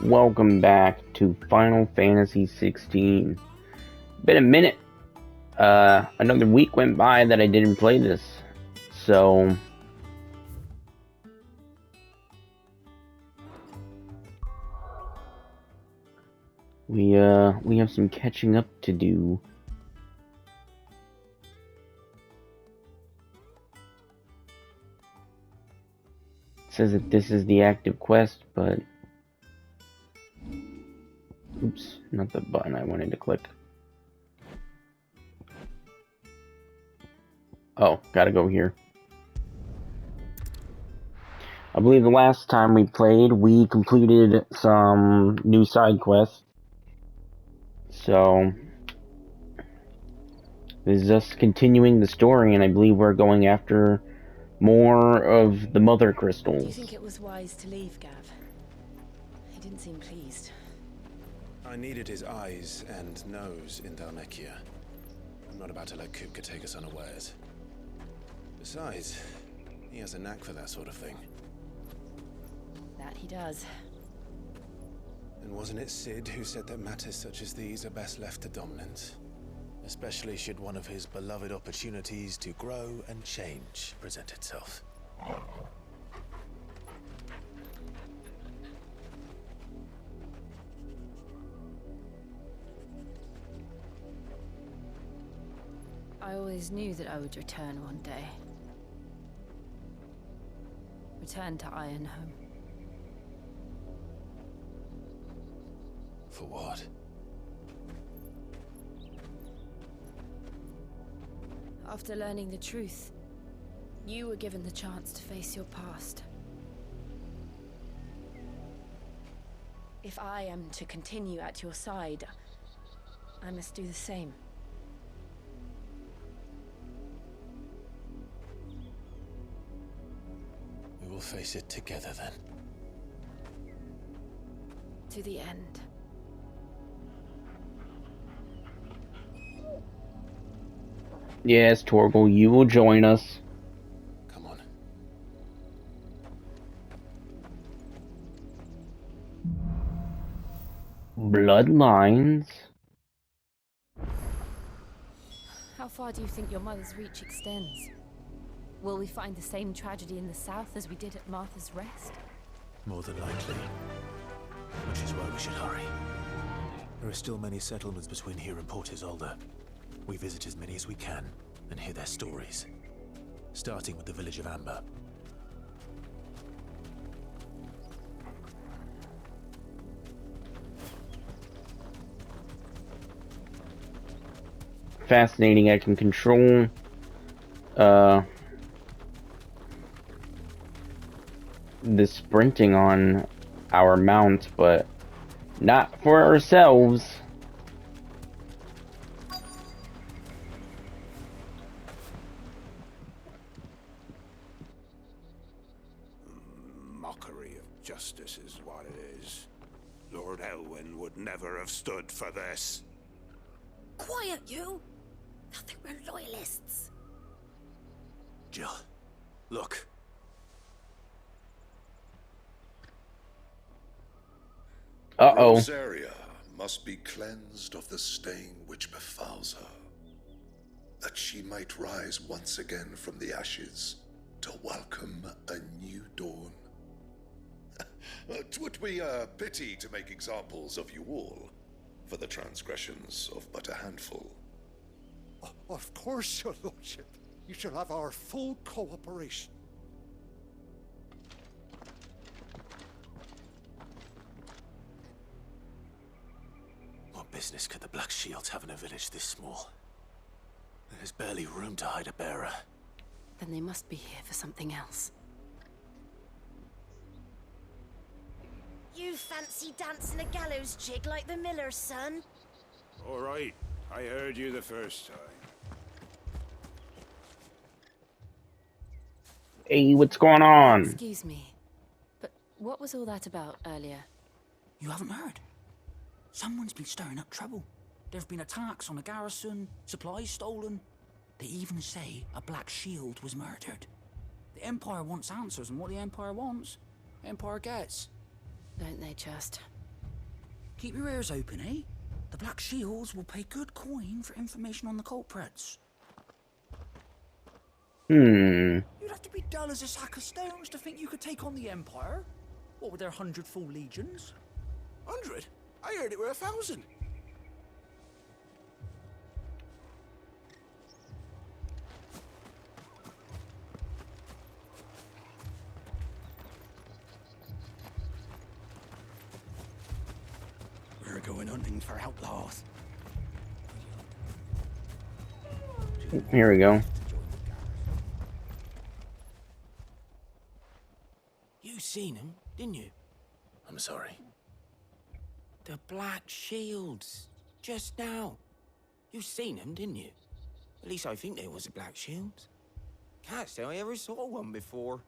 Welcome back to Final Fantasy XVI. Been a minute. Another week went by that I didn't play this. So we have some catching up to do. It says that this is the active quest, but oops, not the button I wanted to click. Oh, gotta go here. I believe the last time we played, we completed some new side quests. So this is us continuing the story, and I believe we're going after more of the mother crystals. Do you think it was wise to leave, Gav? He didn't seem pleased. I needed his eyes and nose in Dhalmekia. I'm not about to let Kupka take us unawares. Besides, he has a knack for that sort of thing. That he does. And wasn't it Sid who said that matters such as these are best left to dominance? Especially should one of his beloved opportunities to grow and change present itself. I always knew that I would return one day. Return to Ironhome. For what? After learning the truth, you were given the chance to face your past. If I am to continue at your side, I must do the same. We will face it together then. To the end. Yes, Torgal, you will join us. Come on. Bloodlines? How far do you think your mother's reach extends? Will we find the same tragedy in the south as we did at Martha's Rest? More than likely. Which is why we should hurry. There are still many settlements between here and Port Isolde. We visit as many as we can and hear their stories. Starting with the village of Amber. Fascinating, I can control the sprinting on our mount, but not for ourselves. Mockery of justice is what it is. Lord Elwyn would never have stood for this. Quiet, you! I think we're loyalists. Jill, look. Uh-oh. Rosaria must be cleansed of the stain which befouls her, that she might rise once again from the ashes to welcome a new dawn. 'Twould be a pity to make examples of you all, for the transgressions of but a handful. Of course, your lordship. You shall have our full cooperation. What business could the Black Shields have in a village this small? There's barely room to hide a bearer. Then they must be here for something else. You fancy dancing a gallows jig like the miller's son? All right. I heard you the first time. Hey, what's going on? Excuse me, but what was all that about earlier? You haven't heard? Someone's been stirring up trouble. There've been attacks on the garrison, supplies stolen. They even say a Black Shield was murdered. The Empire wants answers, and what the Empire wants, Empire gets. Don't they just? Keep your ears open, eh? The Black Shields will pay good coin for information on the culprits. Hmm. You'd have to be dull as a sack of stones to think you could take on the Empire. What with their 100 full legions? 100? I heard it were 1,000. We're going hunting for outlaws. Here we go. You seen him, didn't you? I'm sorry. The Black Shields. Just now. You seen them, didn't you? At least I think they was the Black Shields. Can't say I ever saw one before.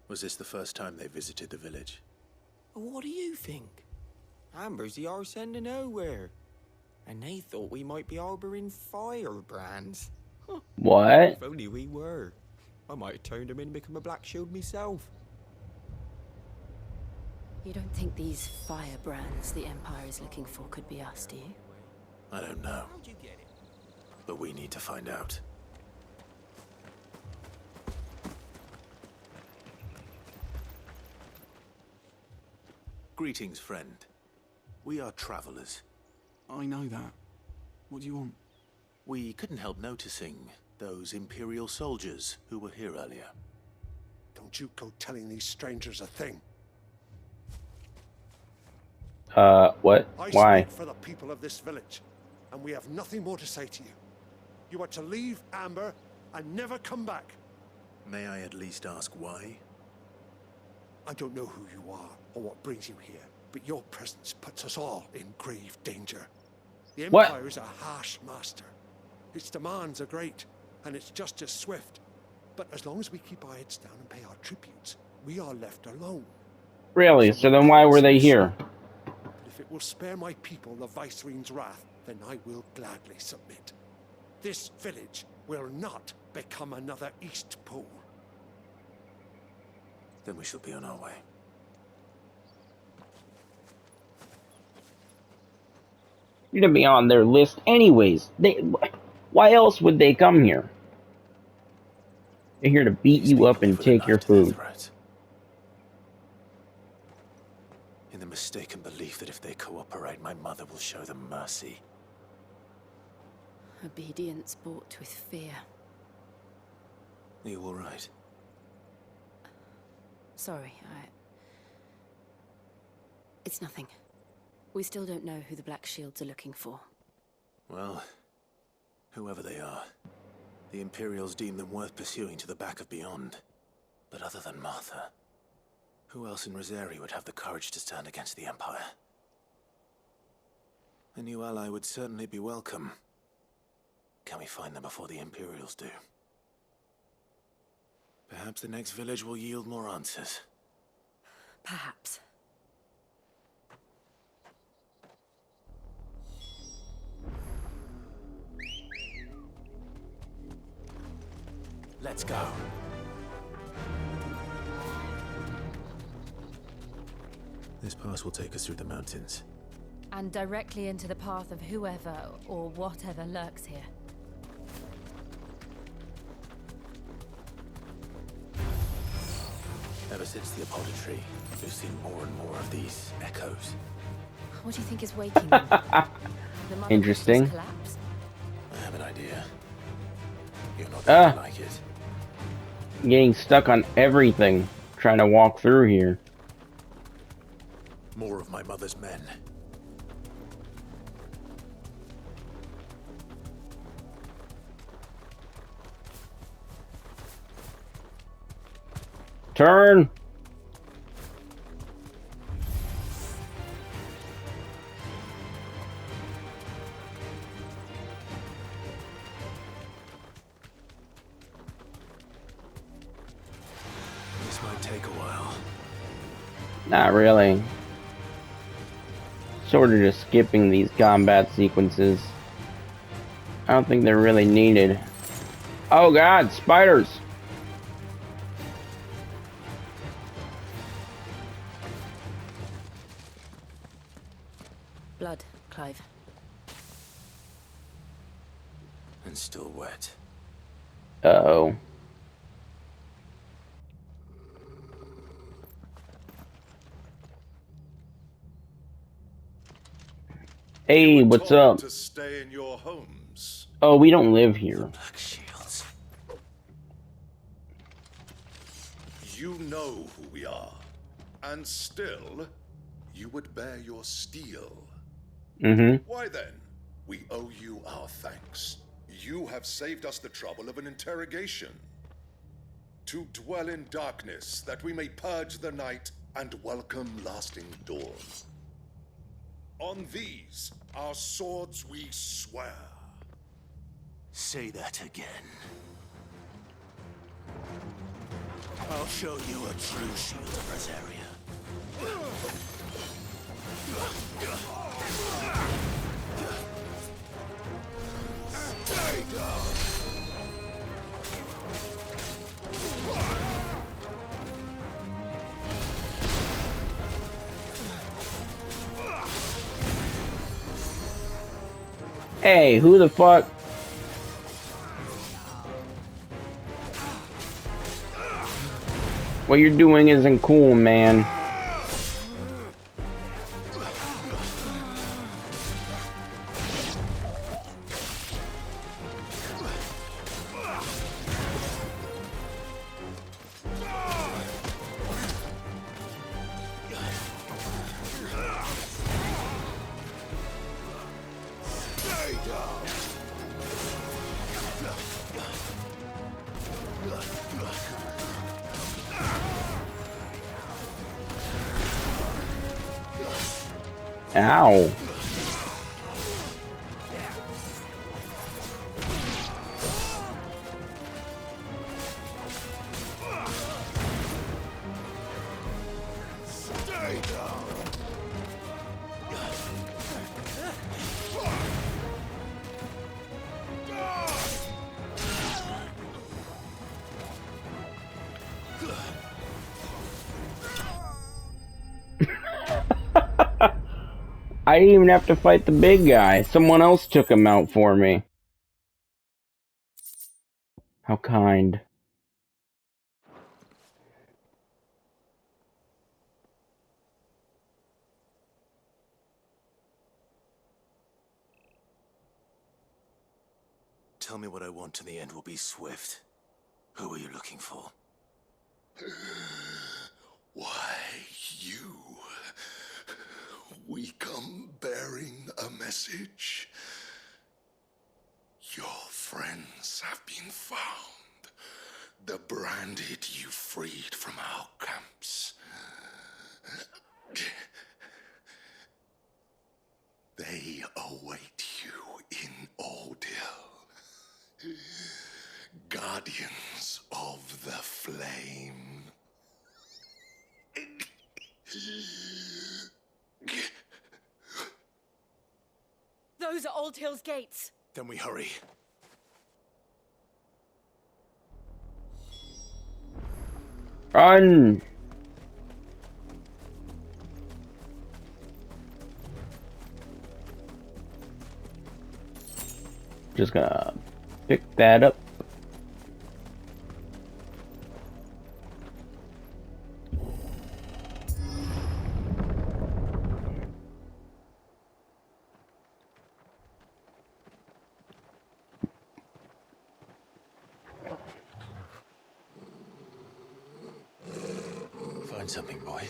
Was this the first time they visited the village? What do you think? Amber's the arse end of nowhere. And they thought we might be harboring firebrands. What? If only we were. I might have turned them in and become a Black Shield myself. You don't think these firebrands the Empire is looking for could be us, do you? I don't know, How'd you get it? but we need to find out. Greetings, friend. We are travelers. I know that. What do you want? We couldn't help noticing those Imperial soldiers who were here earlier. Don't you go telling these strangers a thing. What? I Why? speak for the people of this village, and we have nothing more to say to you. You are to leave Amber and never come back. May I at least ask why? I don't know who you are or what brings you here, but your presence puts us all in grave danger. The What? Empire is a harsh master. Its demands are great, and its justice swift. But as long as we keep our heads down and pay our tributes, we are left alone. Really? So then why were they here? But if it will spare my people the Viceroy's wrath, then I will gladly submit. This village will not become another East Pole. Then we shall be on our way. You're gonna be on their list anyways. Why else would they come here? They're here to beat These you up people and live with a take your knife to their food. throat. In the mistaken belief that if they cooperate, my mother will show them mercy. Obedience bought with fear. Are you all right? Sorry, It's nothing. We still don't know who the Black Shields are looking for. Well, whoever they are, the Imperials deem them worth pursuing to the back of beyond. But other than Martha, who else in Rosari would have the courage to stand against the Empire? A new ally would certainly be welcome. Can we find them before the Imperials do? Perhaps the next village will yield more answers. Perhaps. Let's go. This pass will take us through the mountains. And directly into the path of whoever or whatever lurks here. Ever since the apothecary, we've seen more and more of these echoes. What do you think is waking them? The mother Interesting. crystal's collapse? I have an idea. You're not going to like it. Getting stuck on everything, trying to walk through here. More of my mother's men. Turn! This might take a while. Not really. Sort of just skipping these combat sequences. I don't think they're really needed. Oh god, spiders! Blood, Clive. And still wet. Uh-oh. Hey, what's told up? To stay in your homes. Oh, we don't live here. Black Shields. You know who we are, and still, you would bear your steel. Mm-hmm. Why then? We owe you our thanks. You have saved us the trouble of an interrogation. To dwell in darkness, that we may purge the night and welcome lasting dawn. On these, our swords we swear. Say that again. I'll show you a true shield of Rosaria. Stay down. Hey, who the fuck? What you're doing isn't cool, man. Ow. I didn't even have to fight the big guy. Someone else took him out for me. How kind. Tell me what I want and the end will be swift. Who are you looking for? Why, you. We come bearing a message. Your friends have been found. The branded you freed from our camps. They await you in Ordeal. Guardians of the Flame. Those are Old Hill's gates. Then we hurry. Run! Just gonna pick that up. Find something, boy.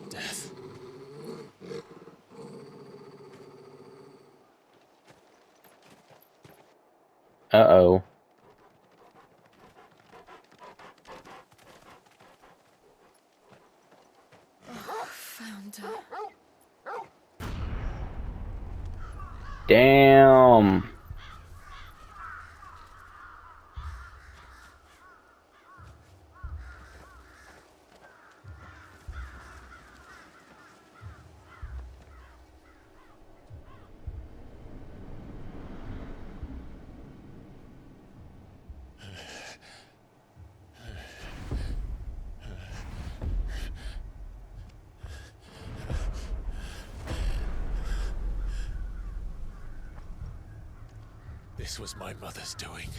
Death. Uh-oh. Found her. Damn. This was my mother's doing.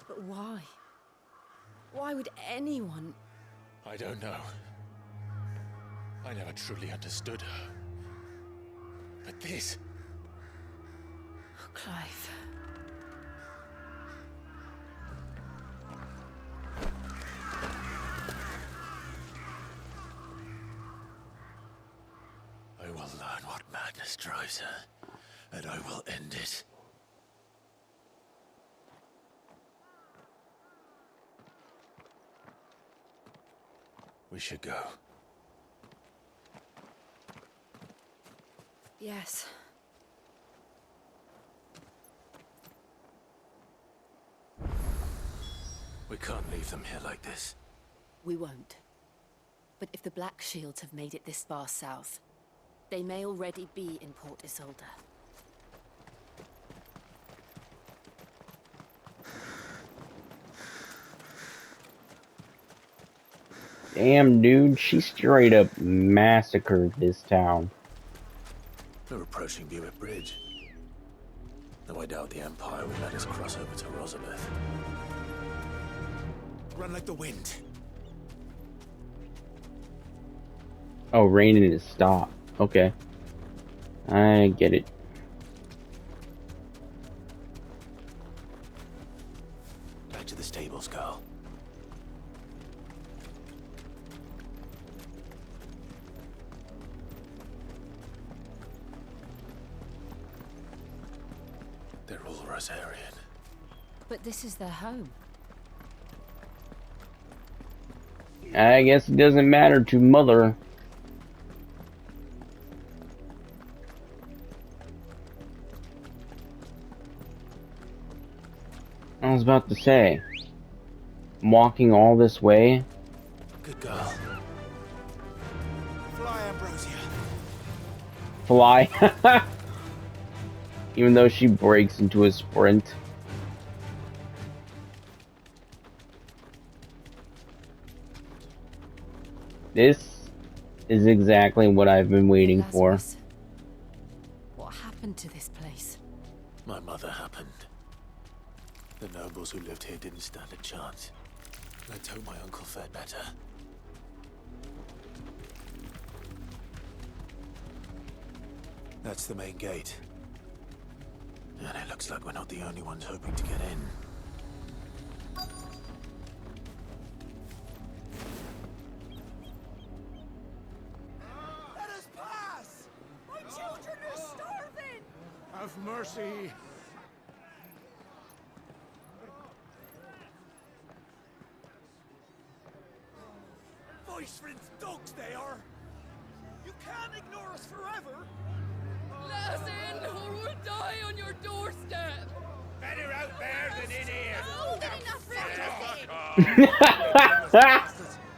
But why? Why would anyone... I don't know. I never truly understood her. But this... Oh, Clive. I will learn what madness drives her, and I will end it. We should go. Yes. We can't leave them here like this. We won't. But if the Black Shields have made it this far south, they may already be in Port Isolde. Damn, dude, she straight up massacred this town. We're approaching Buick Bridge. Though I doubt the Empire will let us cross over to Rosabeth. Run like the wind. Oh, raining is stop. Okay. I get it. Back to the stables, Carl. They're all Rosarian. But this is their home. I guess it doesn't matter to Mother. I was about to say, I'm walking all this way. Good girl. Fly, Ambrosia. Fly. Even though she breaks into a sprint. This is exactly what I've been waiting for. Lazarus. What happened to this place? My mother happened. The nobles who lived here didn't stand a chance. Let's hope my uncle fared better. That's the main gate. And it looks like we're not the only ones hoping to get in. Let us pass! My children are starving! Have mercy! Viceroy's dogs they are! You can't ignore us forever! Let us in, or we'll die on your doorstep! Better out there than in here!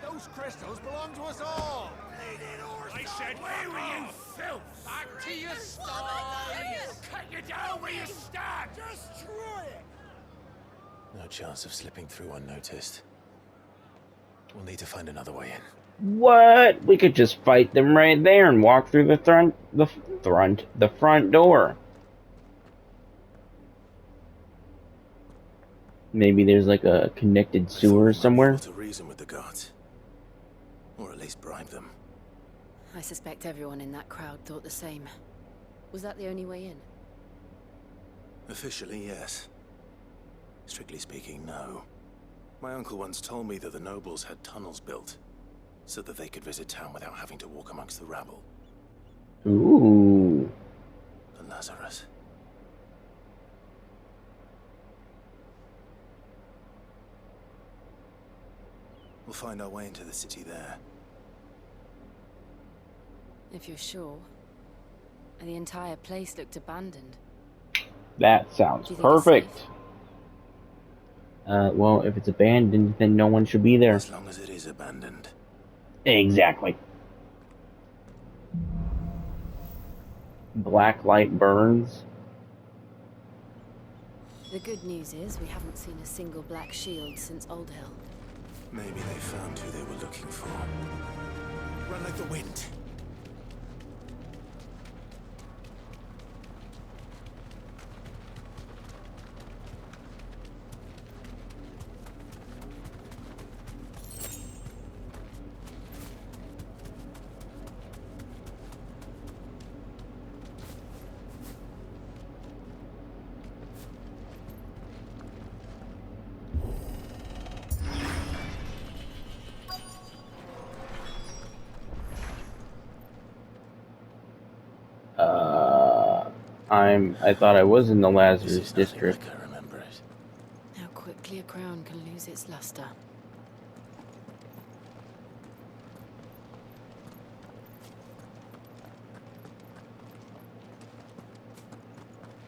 Those crystals belong to us all! I said, where were you, filth? Back to your sties! Cut you down where you stand! Destroy it! No chance of slipping through unnoticed. We'll need to find another way in. What? We could just fight them right there and walk through the front door. Maybe there's like a connected sewer somewhere. To reason with the guards, or at least bribe them. I suspect everyone in that crowd thought the same. Was that the only way in? Officially, yes. Strictly speaking, no. My uncle once told me that the nobles had tunnels built, so that they could visit town without having to walk amongst the rabble. Ooh. The Lazarus. We'll find our way into the city there. If you're sure. And the entire place looked abandoned. That sounds Do you think it's perfect. safe? Well, if it's abandoned, then no one should be there. As long as it is abandoned. Exactly. Black light burns. The good news is we haven't seen a single black shield since Old Hill. Maybe they found who they were looking for. Run like the wind. I thought I was in the This Lazarus is nothing district. like I remember it. How quickly a crown can lose its luster.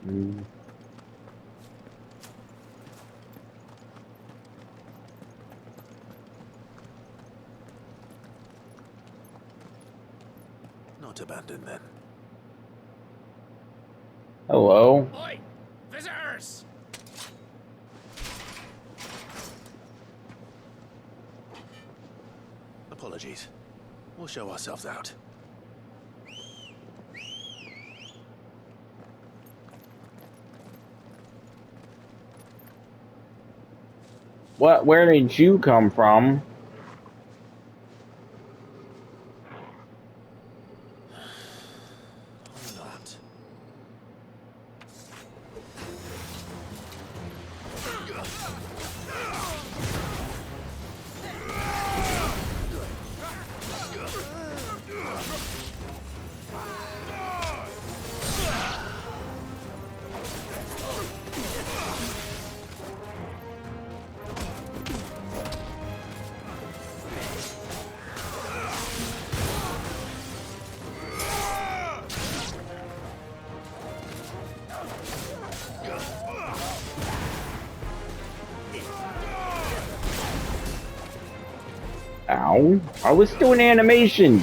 Mm. Not abandoned then. Hello. Oi! Visitors! Apologies. We'll show ourselves out. What? Where did you come from? Not. Ow. I was still in animation.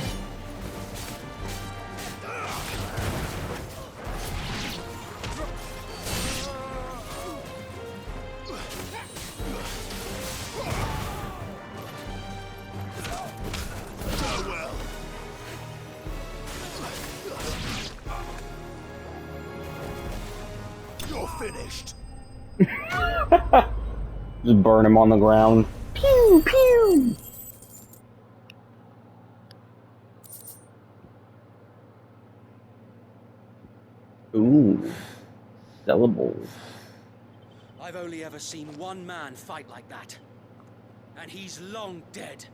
You're finished. Just burn him on the ground. Pew, pew. Ooh. Syllables. I've only ever seen one man fight like that. And he's long dead.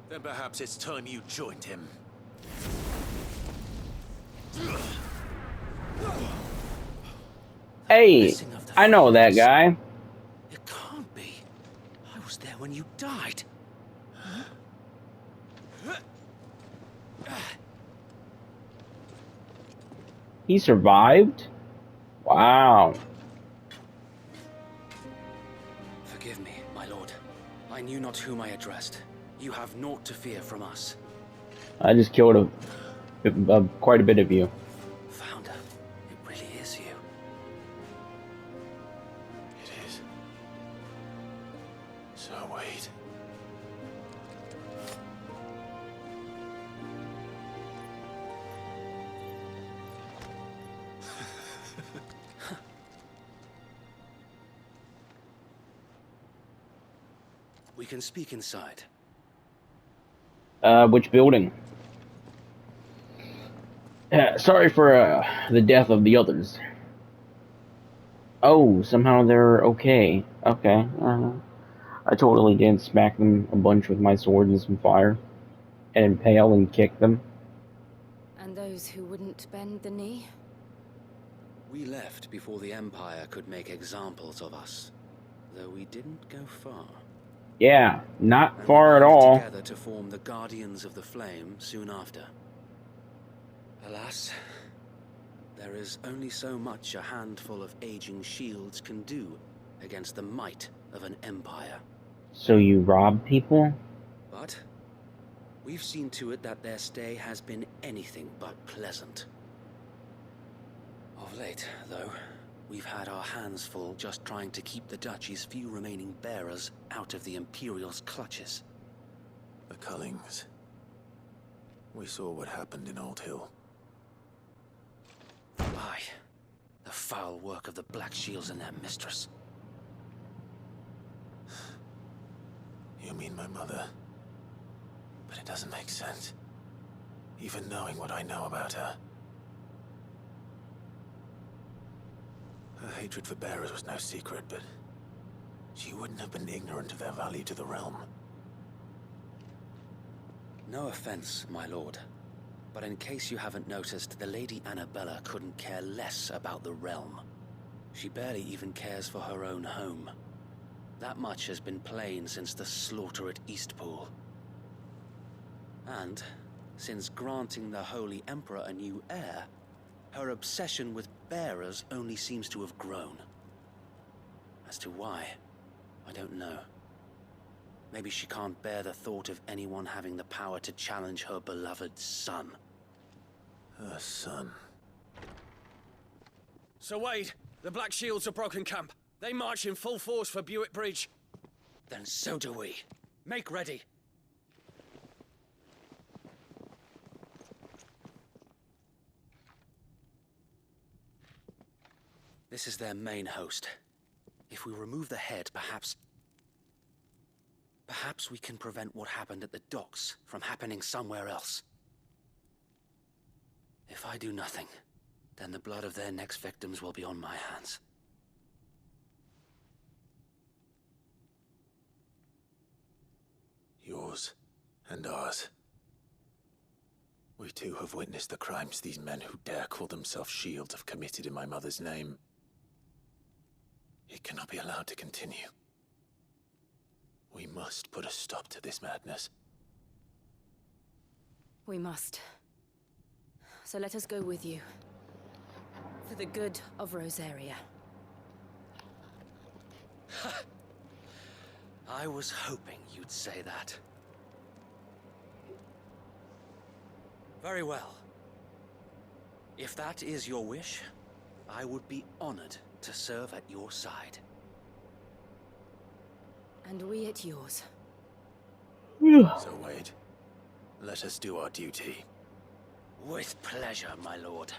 Then perhaps it's time you joined him. Hey, I know that guy. It can't be. I was there when you died. He survived? Wow. Forgive me, my lord. I knew not whom I addressed. You have naught to fear from us. I just killed quite a bit of you. Founder, it really is you. It is. So wait. We can speak inside. Which building? Sorry for the death of the others. Oh, somehow they're okay. Okay. I totally did smack them a bunch with my sword and some fire. And impale and kick them. And those who wouldn't bend the knee? We left before the Empire could make examples of us. Though we didn't go far. Yeah, not And far we at banded all. together to form the Guardians of the Flame soon after. Alas, there is only so much a handful of aging shields can do against the might of an empire. So you rob people? But we've seen to it that their stay has been anything but pleasant. Of late, though, we've had our hands full just trying to keep the Duchy's few remaining bearers out of the Imperial's clutches. The Cullings. We saw what happened in Old Hill. Aye, the foul work of the Black Shields and their mistress. You mean my mother? But it doesn't make sense. Even knowing what I know about her. Her hatred for bearers was no secret, but she wouldn't have been ignorant of their value to the realm. No offense, my lord, But in case you haven't noticed, the Lady Annabella couldn't care less about the realm. She barely even cares for her own home. That much has been plain since the slaughter at Eastpool. And, since granting the Holy Emperor a new heir, her obsession with bearers only seems to have grown. As to why, I don't know. Maybe she can't bear the thought of anyone having the power to challenge her beloved son. Her son. Sir Wade, the Black Shields have broken camp. They march in full force for Buick Bridge. Then so do we. Make ready. This is their main host. If we remove the head, perhaps we can prevent what happened at the docks from happening somewhere else. If I do nothing, then the blood of their next victims will be on my hands. Yours and ours. We too have witnessed the crimes these men who dare call themselves shields have committed in my mother's name. It cannot be allowed to continue. We must put a stop to this madness. We must. So let us go with you. For the good of Rosaria. I was hoping you'd say that. Very well. If that is your wish, I would be honored to serve at your side. And we at yours. So Wade, let us do our duty. With pleasure, my lord.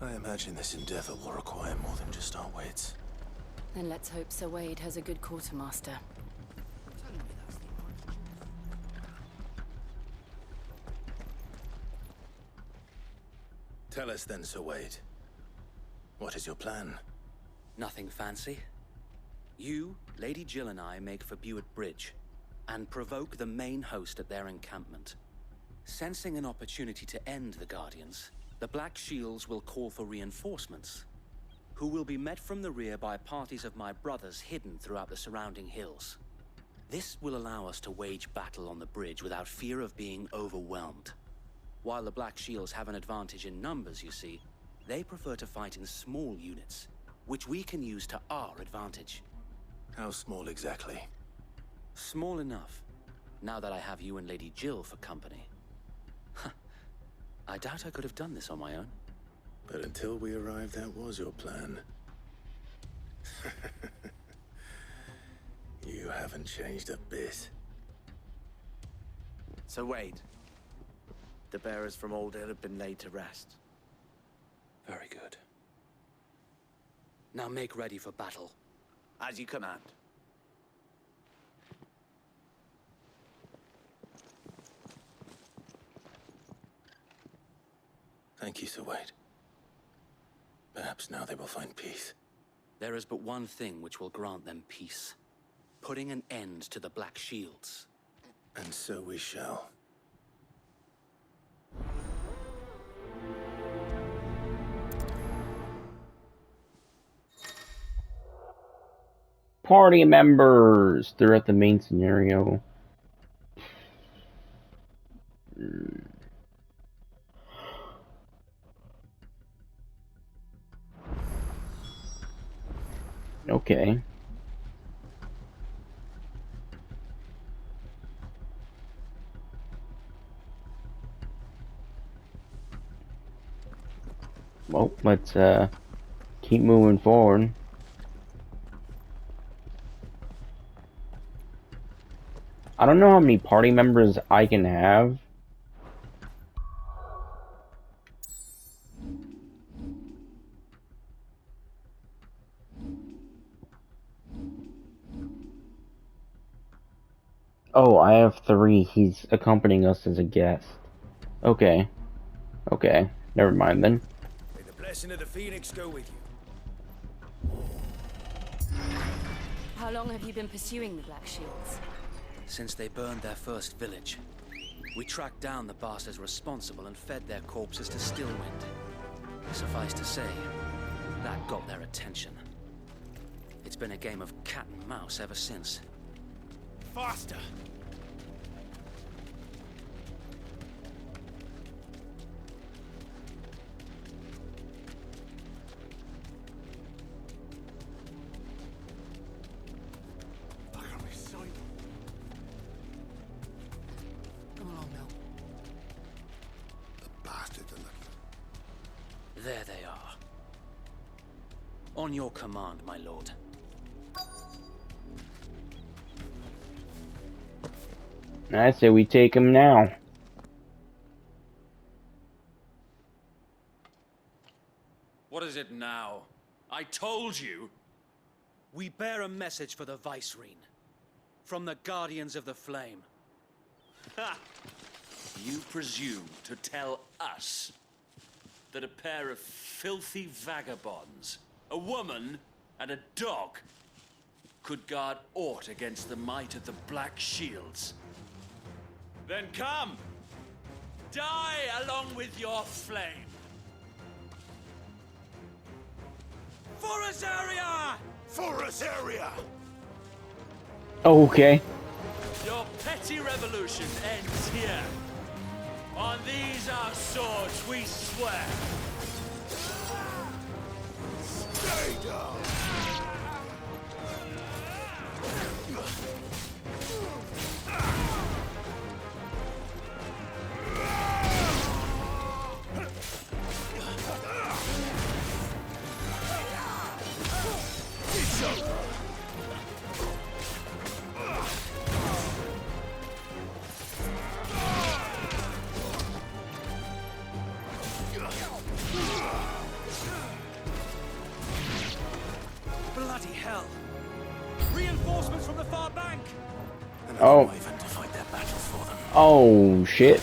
I imagine this endeavor will require more than just our wits. Then let's hope Sir Wade has a good quartermaster. Tell us then, Sir Wade. What is your plan? Nothing fancy. You, Lady Jill and I make for Buick Bridge, and provoke the main host at their encampment. Sensing an opportunity to end the Guardians, the Black Shields will call for reinforcements, who will be met from the rear by parties of my brothers hidden throughout the surrounding hills. This will allow us to wage battle on the bridge without fear of being overwhelmed. While the Black Shields have an advantage in numbers, you see, they prefer to fight in small units, which we can use to our advantage. How small exactly? Small enough, now that I have you and Lady Jill for company. I doubt I could have done this on my own. But until we arrived, that was your plan. You haven't changed a bit. So Wade, the bearers from Old Hill have been laid to rest. Very good. Now make ready for battle. As you command. Thank you, Sir Wade. Perhaps now they will find peace. There is but one thing which will grant them peace. Putting an end to the Black Shields. And so we shall. Party members! They're at the main scenario. Okay. Well, let's keep moving forward. I don't know how many party members I can have. Oh, I have 3. He's accompanying us as a guest. Okay. Okay. Never mind then. May the blessing of the Phoenix go with you. How long have you been pursuing the Black Shields? Since they burned their first village, we tracked down the bastards responsible and fed their corpses to Stillwind. Suffice to say, that got their attention. It's been a game of cat and mouse ever since. Faster! There they are. On your command, my lord. I say we take him now. What is it now? I told you! We bear a message for the Vicereine. From the Guardians of the Flame. Ha! You presume to tell us that a pair of filthy vagabonds, a woman and a dog, could guard aught against the might of the Black Shields? Then come! Die along with your flame! For Azaria! For Azaria! Okay. Your petty revolution ends here. On these our swords we swear. Stay down! It's over! Bloody hell! Reinforcements from the far bank! Oh. Even to fight their battle for them. Oh shit.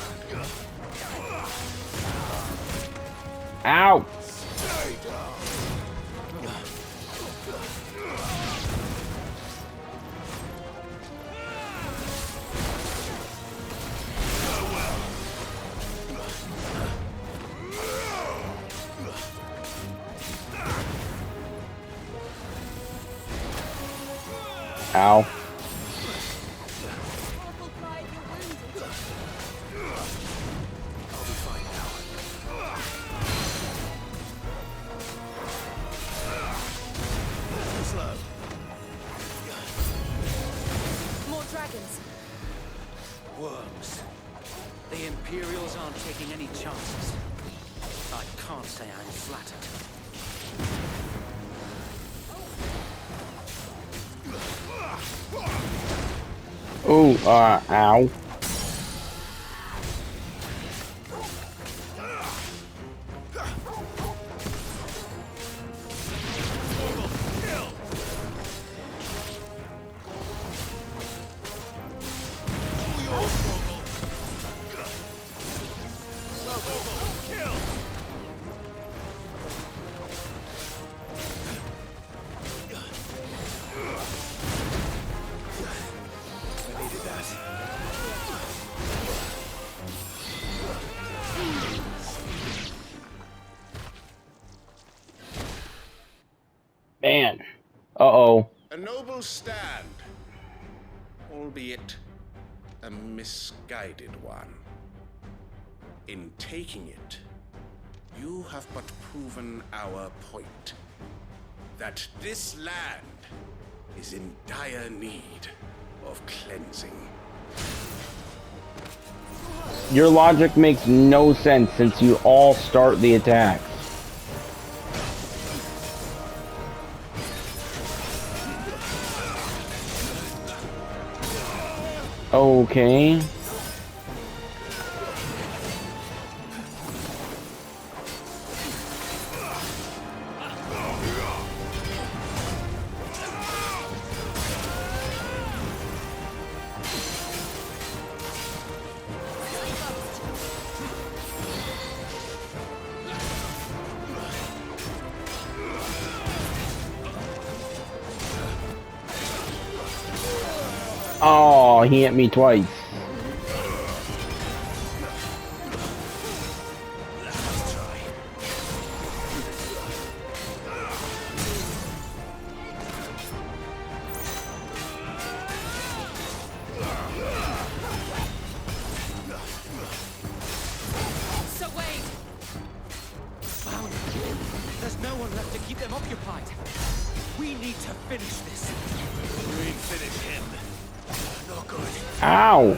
Ow. Ow. More dragons. Worms. The Imperials aren't taking any chances. I can't say I'm flattered. Oh, ow. Man. Uh-oh. A noble stand, albeit a misguided one. In taking it, you have but proven our point. That this land is in dire need of cleansing. Your logic makes no sense since you all start the attacks. Okay. Oh, he hit me twice. So wait! Found it. There's no one left to keep them occupied. We need to finish this. We ain't finish him. Not good. Ow!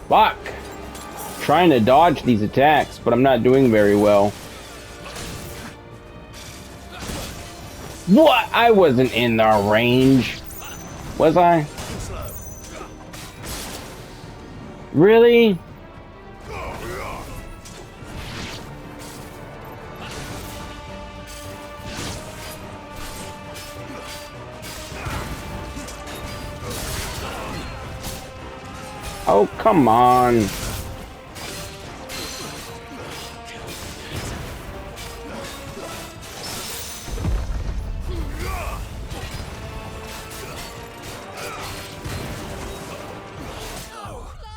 Fuck! Trying to dodge these attacks, but I'm not doing very well. What? I wasn't in the range. Was I? Really? Oh, come on.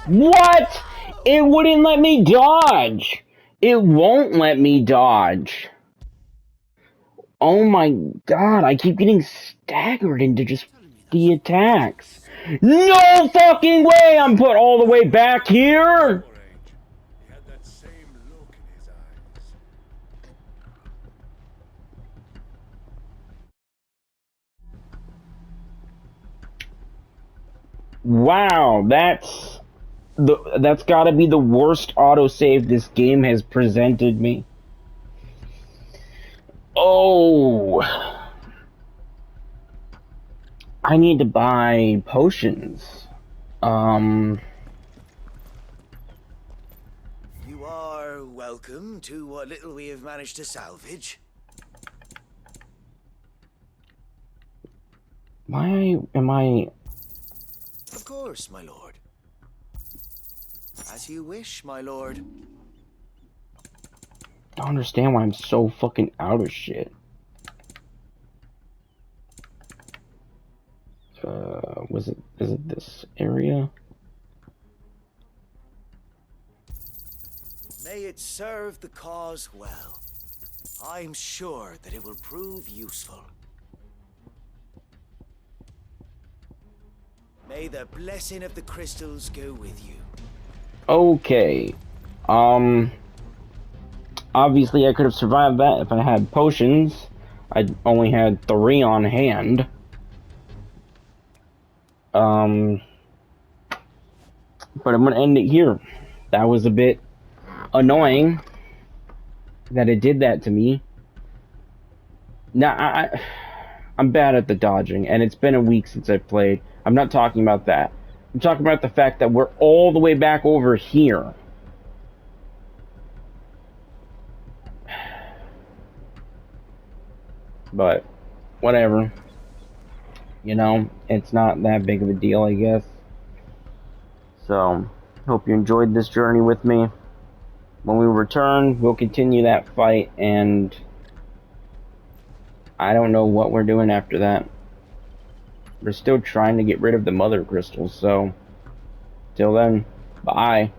What? It wouldn't let me dodge. It won't let me dodge. Oh my god, I keep getting staggered into just the attacks. No fucking way I'm put all the way back here! Wow, that's gotta be the worst autosave this game has presented me. Oh, I need to buy potions. You are welcome to what little we have managed to salvage. Why am I... Of course, my lord. As you wish, my lord. I don't understand why I'm so fucking out of shit. Is it this area? May it serve the cause well. I'm sure that it will prove useful. May the blessing of the crystals go with you. Okay. Obviously I could have survived that if I had potions. I only had 3 on hand. But I'm gonna end it here. That was a bit annoying that it did that to me. Now, I'm bad at the dodging, and it's been a week since I've played. I'm not talking about that. I'm talking about the fact that we're all the way back over here. But, whatever. You know, it's not that big of a deal, I guess. So, hope you enjoyed this journey with me. When we return, we'll continue that fight, and I don't know what we're doing after that. We're still trying to get rid of the mother crystals, so till then, bye.